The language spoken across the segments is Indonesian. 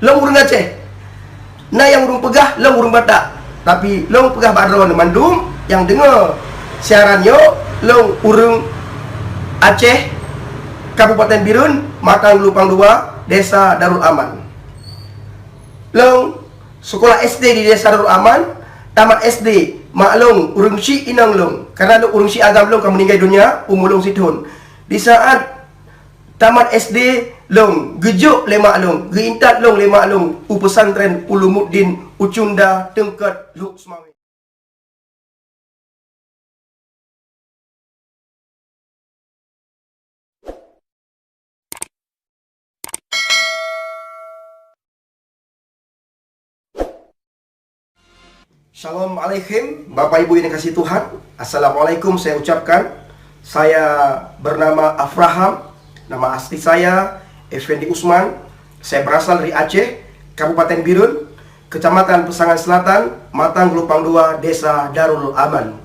long urung Aceh. Na yang urung pegah, long urung Batak. Tapi long pegah Badron Mandum yang dengar siarannya, long urung Aceh, Kabupaten Birun, Matang Lupang 2, Desa Darul Aman. Long sekolah SD di Desa Darul Aman, tamat SD maklong urung si inang long, karena urung si agam long kamu meninggal dunia umur long situn. Di saat tamat SD long gejuk lemak long, geintat long lemak long pesantren Ulumuddin Ucunda Tengkat Luk Semawi. Assalamualaikum Bapak Ibu yang dikasihi Tuhan. Assalamualaikum saya ucapkan. Saya bernama Afraham. Nama asli saya Effendi Usman. Saya berasal dari Aceh, Kabupaten Birun, Kecamatan Pesangan Selatan, Matang Lupang 2, Desa Darul Aman.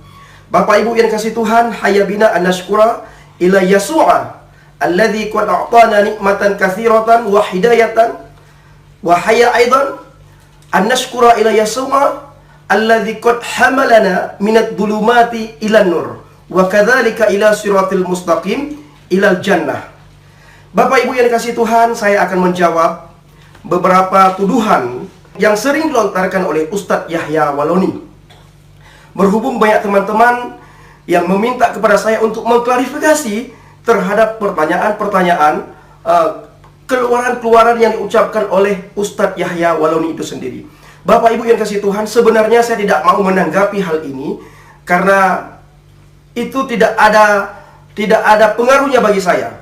Bapak Ibu yang dikasihi Tuhan, hayya bina an nashkura ila Yasu'a alladzi qad a'tana nikmatan katsiratan wa hidayatan wa hayya aidan an nashkura ila Yasu'a alladzi qad hamalana minadh dhulumati ilan nur wa kadzalika ila siratil mustaqim ilal jannah. Bapak Ibu yang dikasihi Tuhan, saya akan menjawab beberapa tuduhan yang sering dilontarkan oleh Ustadz Yahya Waloni. Berhubung banyak teman-teman yang meminta kepada saya untuk mengklarifikasi terhadap pertanyaan-pertanyaan keluaran-keluaran yang diucapkan oleh Ustadz Yahya Waloni itu sendiri. Bapak Ibu yang kasih Tuhan, sebenarnya saya tidak mau menanggapi hal ini karena itu tidak ada pengaruhnya bagi saya.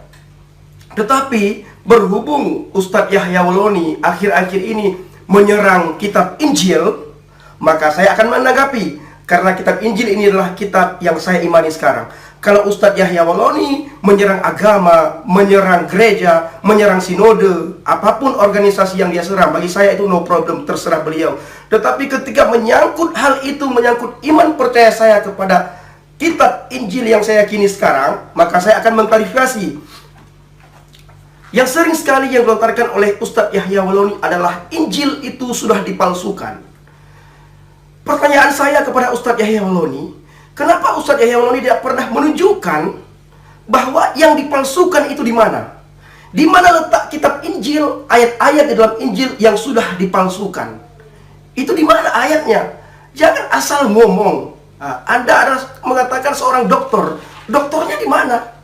Tetapi berhubung Ustadz Yahya Waloni akhir-akhir ini menyerang kitab Injil, maka saya akan menanggapi karena kitab Injil ini adalah kitab yang saya imani sekarang. Kalau Ustadz Yahya Waloni menyerang agama, menyerang gereja, menyerang sinode, apapun organisasi yang dia serang, bagi saya itu no problem, terserah beliau. Tetapi ketika menyangkut hal itu, menyangkut iman percaya saya kepada kitab Injil yang saya yakini sekarang, maka saya akan mengklarifikasi. Yang sering sekali yang dilontarkan oleh Ustadz Yahya Waloni adalah Injil itu sudah dipalsukan. Pertanyaan saya kepada Ustadz Yahya Waloni, kenapa Ustadz Yahya Waloni tidak pernah menunjukkan bahwa yang dipalsukan itu di mana? Di mana letak kitab Injil, ayat-ayat di dalam Injil yang sudah dipalsukan? Itu di mana ayatnya? Jangan asal ngomong. Anda ada mengatakan seorang dokter, dokternya di mana?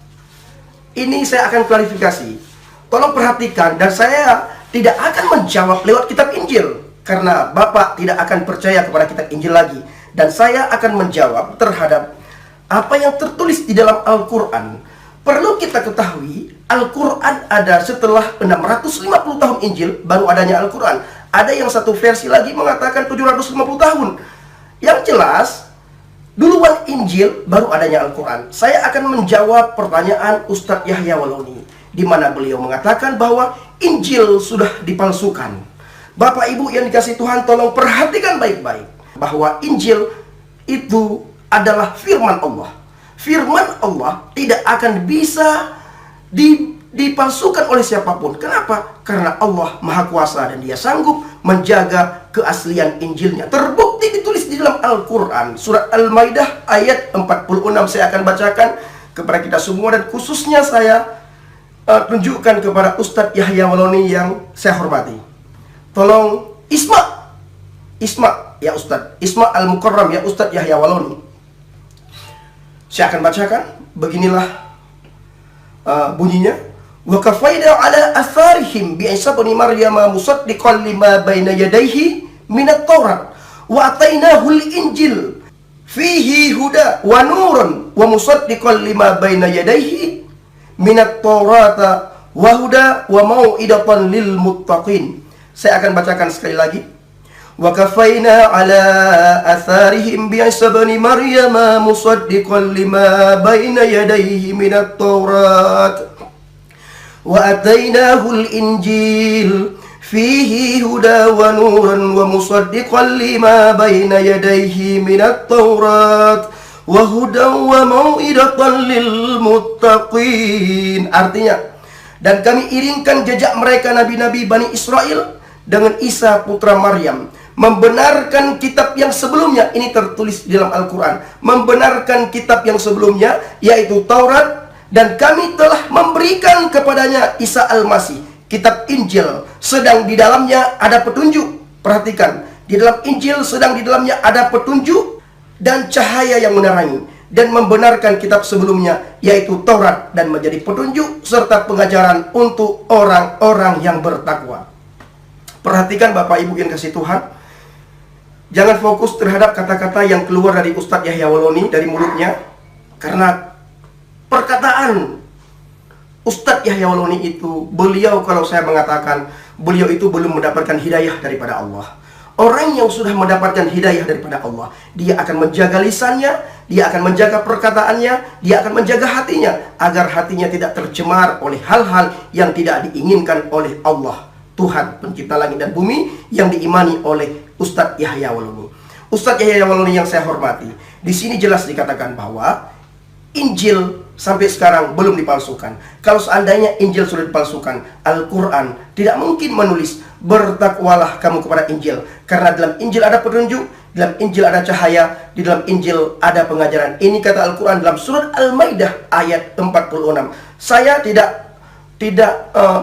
Ini saya akan klarifikasi. Tolong perhatikan, dan saya tidak akan menjawab lewat kitab Injil karena Bapak tidak akan percaya kepada kitab Injil lagi. Dan saya akan menjawab terhadap apa yang tertulis di dalam Al-Quran. Perlu kita ketahui, Al-Quran ada setelah 650 tahun Injil, baru adanya Al-Quran. Ada yang satu versi lagi mengatakan 750 tahun. Yang jelas, duluan Injil, baru adanya Al-Quran. Saya akan menjawab pertanyaan Ustadz Yahya Waloni, di mana beliau mengatakan bahwa Injil sudah dipalsukan. Bapak Ibu yang dikasihi Tuhan, tolong perhatikan baik-baik bahwa Injil itu adalah firman Allah. Firman Allah tidak akan bisa dipalsukan oleh siapapun. Kenapa? Karena Allah Maha Kuasa dan Dia sanggup menjaga keaslian Injilnya. Terbukti ditulis di dalam Al-Quran. Surat Al-Maidah ayat 46 saya akan bacakan kepada kita semua, dan khususnya saya tunjukkan kepada Ustadz Yahya Waloni yang saya hormati. Tolong Isma ya Ustadz, Isma Al-Mukarram ya Ustadz Yahya Waloni. Saya akan bacakan. Beginilah bunyinya. Wa kafaina ala atharihim bi Isa bin Maryam musaddiqan lima baina yadayhi minat Taurat wa atainahu al-Injil fihi huda wa nurun wa musaddiqan lima baina yadayhi minat Taurata wa huda wa mau'idatan lil muttaqin. Saya akan bacakan sekali lagi. Wa kafaina ala atharihim bi Isa bin Maryam musaddiqan lima baina yadayhi minat Taurat wa atainahu al-Injil fihi huda wa nurun wa musaddiqan lima baina yadayhi minat Taurat wa hudan wa mau'idatan lil muttaqin. Artinya, dan kami iringkan jejak mereka nabi-nabi Bani Israel dengan Isa putra Maryam, membenarkan kitab yang sebelumnya, ini tertulis di dalam Al-Quran, membenarkan kitab yang sebelumnya, yaitu Taurat, dan kami telah memberikan kepadanya Isa Al-Masih, kitab Injil, sedang di dalamnya ada petunjuk. Perhatikan, di dalam Injil sedang di dalamnya ada petunjuk dan cahaya yang menerangi, dan membenarkan kitab sebelumnya, yaitu Taurat, dan menjadi petunjuk serta pengajaran untuk orang-orang yang bertakwa. Perhatikan Bapak Ibu yang kasih Tuhan, jangan fokus terhadap kata-kata yang keluar dari Ustadz Yahya Waloni, dari mulutnya. Karena perkataan Ustadz Yahya Waloni itu, beliau, kalau saya mengatakan, beliau itu belum mendapatkan hidayah daripada Allah. Orang yang sudah mendapatkan hidayah daripada Allah, dia akan menjaga lisannya, dia akan menjaga perkataannya, dia akan menjaga hatinya, agar hatinya tidak tercemar oleh hal-hal yang tidak diinginkan oleh Allah, Tuhan pencipta langit dan bumi, yang diimani oleh Ustadz Yahya Waloni. Ustadz Yahya Waloni yang saya hormati, di sini jelas dikatakan bahwa Injil sampai sekarang belum dipalsukan. Kalau seandainya Injil sudah dipalsukan, Al-Quran tidak mungkin menulis bertakwalah kamu kepada Injil, karena dalam Injil ada petunjuk, dalam Injil ada cahaya, di dalam Injil ada pengajaran. Ini kata Al-Quran dalam surat Al-Maidah ayat 46. Saya tidak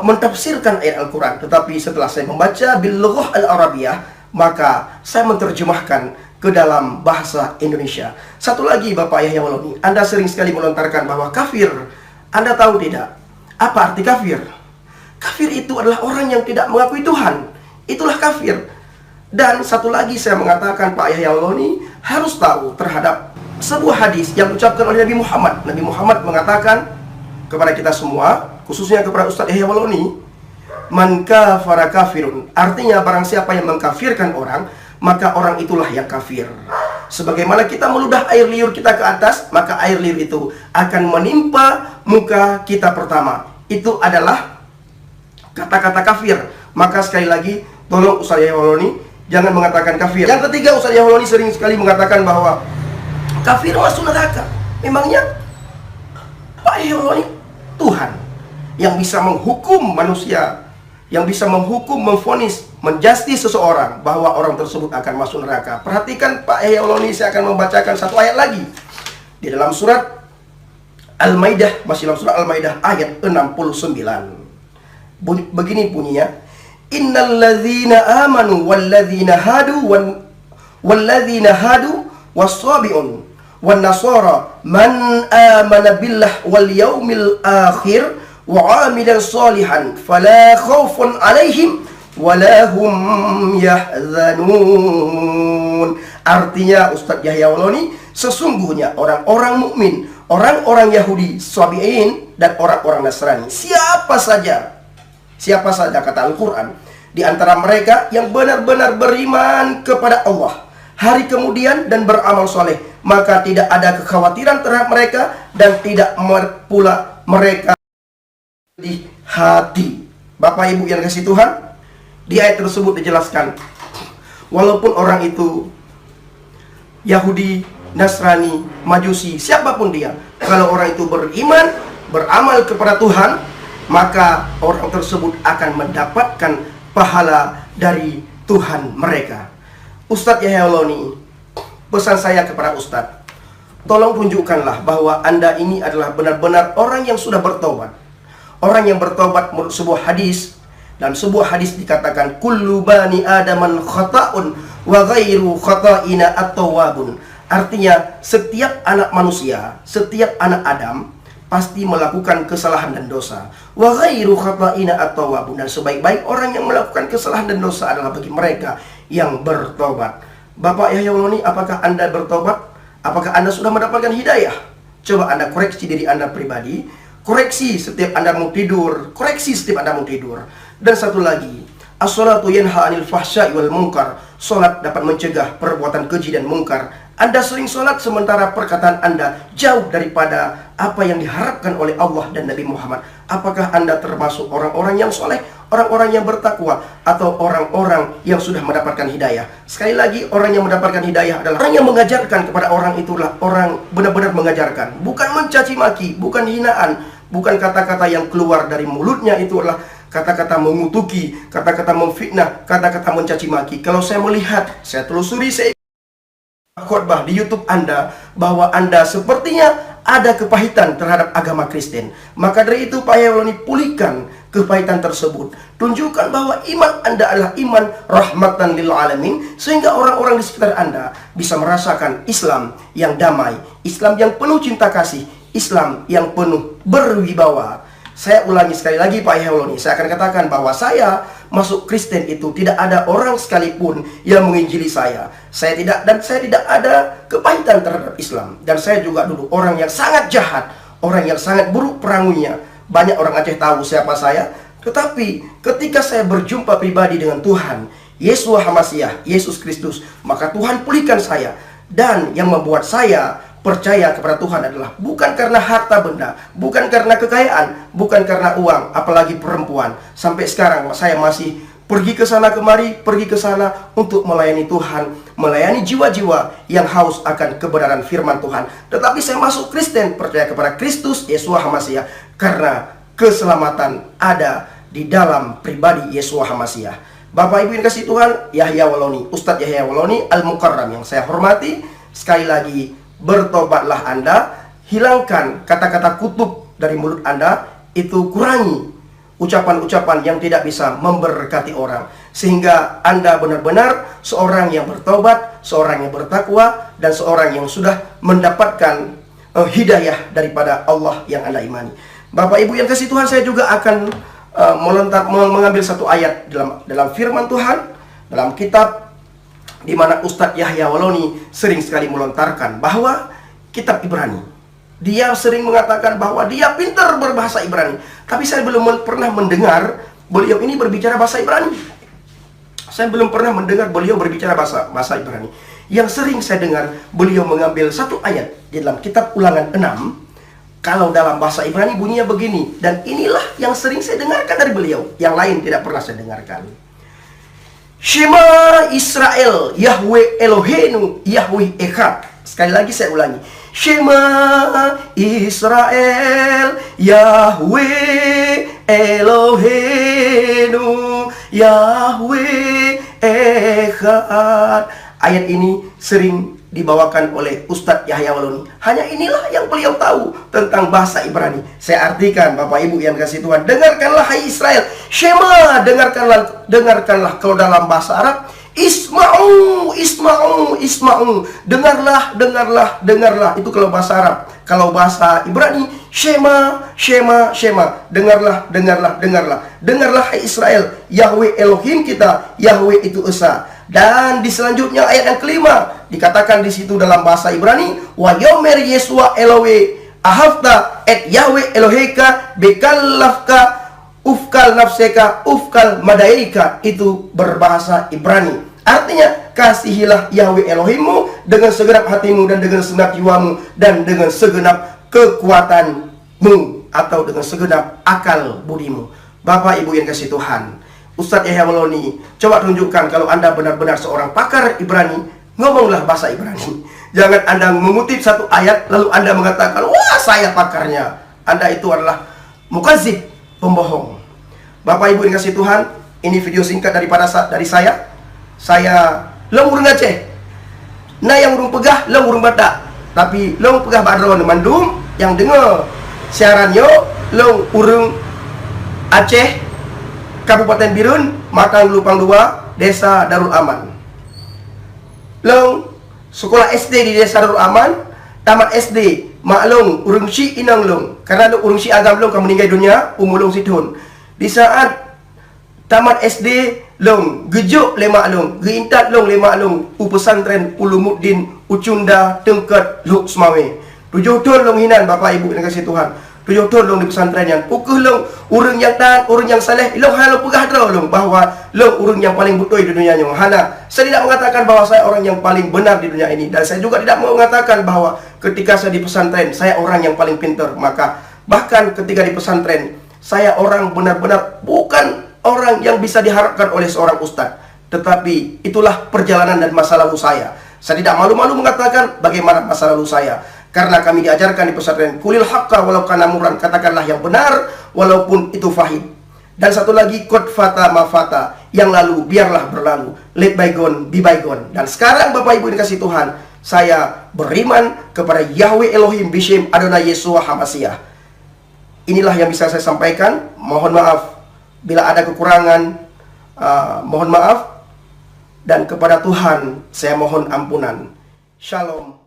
mentafsirkan ayat Al-Quran, tetapi setelah saya membaca bil-lughah al-arabiyah, maka saya menerjemahkan ke dalam bahasa Indonesia. Satu lagi Bapak Yahya Waloni, Anda sering sekali melontarkan bahwa kafir. Anda tahu tidak apa arti kafir? Kafir itu adalah orang yang tidak mengakui Tuhan. Itulah kafir. Dan satu lagi saya mengatakan, Pak Yahya Waloni harus tahu terhadap sebuah hadis yang diucapkan oleh Nabi Muhammad. Nabi Muhammad mengatakan kepada kita semua, khususnya kepada Ustadz Yahya Waloni, man kafara kafirun. Artinya barang siapa yang mengkafirkan orang, maka orang itulah yang kafir. Sebagaimana kita meludah air liur kita ke atas, maka air liur itu akan menimpa muka kita pertama. Itu adalah kata-kata kafir. Maka sekali lagi, tolong Ustadz Yahya Waloni jangan mengatakan kafir. Yang ketiga, Ustadz Yahya Waloni sering sekali mengatakan bahwa kafir masuk neraka. Memangnya Pak Yahya Waloni Tuhan yang bisa menghukum manusia, yang bisa menghukum, memvonis, menjustis seseorang bahwa orang tersebut akan masuk neraka. Perhatikan Pak Yahya Waloni, saya akan membacakan satu ayat lagi di dalam surat Al-Maidah, masih dalam surat Al-Maidah ayat 69. Begini bunyinya, innal ladzina amanu walladzina hadu was-sabiun wan nasara man amana billah wal yaumil akhir wa amilan salihan fala khaufun alaihim walahum yahzanun. Artinya Ustadz Yahya Waloni, sesungguhnya orang-orang mukmin, orang-orang Yahudi, Sabi'in, dan orang-orang Nasrani, siapa saja kata Al-Quran, di antara mereka yang benar-benar beriman kepada Allah hari kemudian dan beramal soleh, maka tidak ada kekhawatiran terhadap mereka, dan tidak pula mereka di hati. Bapak Ibu yang kasih Tuhan, di ayat tersebut dijelaskan, walaupun orang itu Yahudi, Nasrani, Majusi, siapapun dia, kalau orang itu beriman, beramal kepada Tuhan, maka orang tersebut akan mendapatkan pahala dari Tuhan mereka. Ustadz Yahya Waloni, pesan saya kepada Ustadz, tolong tunjukkanlah bahwa Anda ini adalah benar-benar orang yang sudah bertobat. Orang yang bertobat menurut sebuah hadis. Dan sebuah hadis dikatakan, kullu bani adaman khata'un wa ghairu khata'ina at-tawwabun. Artinya, setiap anak manusia, setiap anak Adam pasti melakukan kesalahan dan dosa. Wa ghairu khata'ina at-tawwabun. Dan sebaik-baik orang yang melakukan kesalahan dan dosa adalah bagi mereka yang bertobat. Bapak Yahya Waloni, apakah Anda bertobat? Apakah Anda sudah mendapatkan hidayah? Coba Anda koreksi diri Anda pribadi. Koreksi setiap Anda mau tidur. Koreksi setiap Anda mau tidur. Dan satu lagi, as-salatu yanha 'anil fahsya'i wal munkar. Salat dapat mencegah perbuatan keji dan mungkar. Anda sering salat sementara perkataan Anda jauh daripada apa yang diharapkan oleh Allah dan Nabi Muhammad. Apakah Anda termasuk orang-orang yang soleh, orang-orang yang bertakwa, atau orang-orang yang sudah mendapatkan hidayah? Sekali lagi, orang yang mendapatkan hidayah adalah orang yang mengajarkan kepada orang, itulah orang benar-benar mengajarkan. Bukan mencaci maki, bukan hinaan, bukan kata-kata yang keluar dari mulutnya itu adalah kata-kata mengutuki, kata-kata memfitnah, kata-kata mencaci maki. Kalau saya melihat, saya telusuri, saya khotbah di YouTube Anda bahwa Anda sepertinya ada kepahitan terhadap agama Kristen. Maka dari itu Pak Yahya Waloni, pulihkan kepahitan tersebut. Tunjukkan bahwa iman Anda adalah iman rahmatan lil alamin, sehingga orang-orang di sekitar Anda bisa merasakan Islam yang damai, Islam yang penuh cinta kasih, Islam yang penuh berwibawa. Saya ulangi sekali lagi Pak Yahya Waloni, saya akan katakan bahwa saya masuk Kristen itu tidak ada orang sekalipun yang menginjili saya. Saya tidak ada kepahitan terhadap Islam. Dan saya juga dulu orang yang sangat jahat, orang yang sangat buruk perangunya. Banyak orang Aceh tahu siapa saya. Tetapi ketika saya berjumpa pribadi dengan Tuhan Yeshua HaMashiach, Yesus Kristus, maka Tuhan pulihkan saya. Dan yang membuat saya percaya kepada Tuhan adalah bukan karena harta benda, bukan karena kekayaan, bukan karena uang, apalagi perempuan. Sampai sekarang saya masih pergi ke sana kemari, pergi ke sana untuk melayani Tuhan, melayani jiwa-jiwa yang haus akan kebenaran firman Tuhan. Tetapi saya masuk Kristen, percaya kepada Kristus Yeshua HaMashiach, karena keselamatan ada di dalam pribadi Yeshua HaMashiach. Bapak Ibu yang kasih Tuhan, Yahya Waloni, Ustadz Yahya Waloni Al-Mukarram yang saya hormati, sekali lagi, bertobatlah Anda, hilangkan kata-kata kutub dari mulut Anda, itu kurangi ucapan-ucapan yang tidak bisa memberkati orang, sehingga Anda benar-benar seorang yang bertobat, seorang yang bertakwa, dan seorang yang sudah mendapatkan hidayah daripada Allah yang Anda imani. Bapak Ibu yang kasih Tuhan, saya juga akan mengambil satu ayat dalam firman Tuhan, dalam kitab di mana Ustadz Yahya Waloni sering sekali melontarkan bahwa kitab Ibrani. Dia sering mengatakan bahwa dia pintar berbahasa Ibrani. Tapi saya belum pernah mendengar beliau ini berbicara bahasa Ibrani. Saya belum pernah mendengar beliau berbicara bahasa Ibrani. Yang sering saya dengar beliau mengambil satu ayat di dalam kitab Ulangan 6. Kalau dalam bahasa Ibrani bunyinya begini. Dan inilah yang sering saya dengarkan dari beliau. Yang lain tidak pernah saya dengarkan. Shema Israel, Yahweh Eloheinu, Yahweh Echad. Sekali lagi saya ulangi. Shema Israel, Yahweh Eloheinu, Yahweh Echad. Ayat ini sering dibawakan oleh Ustadz Yahya Waloni. Hanya inilah yang beliau tahu tentang bahasa Ibrani. Saya artikan, Bapak Ibu yang kasih Tuhan, dengarkanlah hai Israel, Shema, dengarkanlah. Kalau dalam bahasa Arab, Isma'u, Isma'u, Isma'u, dengarlah. Itu kalau bahasa Arab. Kalau bahasa Ibrani, Shema, Shema, Shema, dengarlah. Dengarlah hai Israel, Yahweh Elohim kita, Yahweh itu Esa. Dan di selanjutnya ayat yang kelima dikatakan di situ dalam bahasa Ibrani, wa yomer Yeshua Elohe ahafta et Yahweh Eloheka bekallafka ufkal nafseka ufkal madaika. Itu berbahasa Ibrani. Artinya, kasihilah Yahweh Elohimmu dengan segenap hatimu dan dengan segenap jiwamu dan dengan segenap kekuatanmu atau dengan segenap akal budimu. Bapak Ibu yang kasih Tuhan, Ustadz Yahya Waloni, coba tunjukkan kalau Anda benar-benar seorang pakar Ibrani, ngomonglah bahasa Ibrani. Jangan Anda mengutip satu ayat lalu Anda mengatakan, wah saya pakarnya. Anda itu adalah mukazib, pembohong. Bapak Ibu yang kasih Tuhan, ini video singkat dari saya. Saya long urung Aceh, nah yang urung pegah long urung Batak, tapi long pegah Badron Mandum yang dengar siarannya long urung Aceh, Kabupaten Birun, Matang Lupang 2, Desa Darul Aman. Long sekolah SD di Desa Darul Aman, tamat SD maklong urung si inang long, karena urung si agam long kamu meninggal dunia umur long sidhun. Di saat tamat SD long gejuk lema long, geintat long lema long, pesantren Ulumuddin Ucunda Tengkat Luk Semawe. 7 tahun long hinan Bapak Ibu yang kasih Tuhan. 7 tahun long di pesantren yang pukuh long urang yang taat, urang yang saleh, long halo pegah draw long bahwa long urang yang paling betul di dunia yang hana. Saya tidak mengatakan bahwa saya orang yang paling benar di dunia ini, dan saya juga tidak mengatakan bahwa ketika saya di pesantren saya orang yang paling pintar. Maka bahkan ketika di pesantren saya orang benar-benar bukan orang yang bisa diharapkan oleh seorang ustadz. Tetapi itulah perjalanan dan masa lalu saya. Saya tidak malu-malu mengatakan bagaimana masa lalu saya. Karena kami diajarkan di pesantren, kulil haqqa walau kana murran, katakanlah yang benar walaupun itu pahit. Dan satu lagi, Qad fata ma fata, yang lalu biarlah berlalu. Let bygone be bygone. Dan sekarang Bapak Ibu yang kasih Tuhan, saya beriman kepada Yahweh Elohim Bishem Adonai Yeshua HaMashiach. Inilah yang bisa saya sampaikan. Mohon maaf bila ada kekurangan, mohon maaf. Dan kepada Tuhan saya mohon ampunan. Shalom.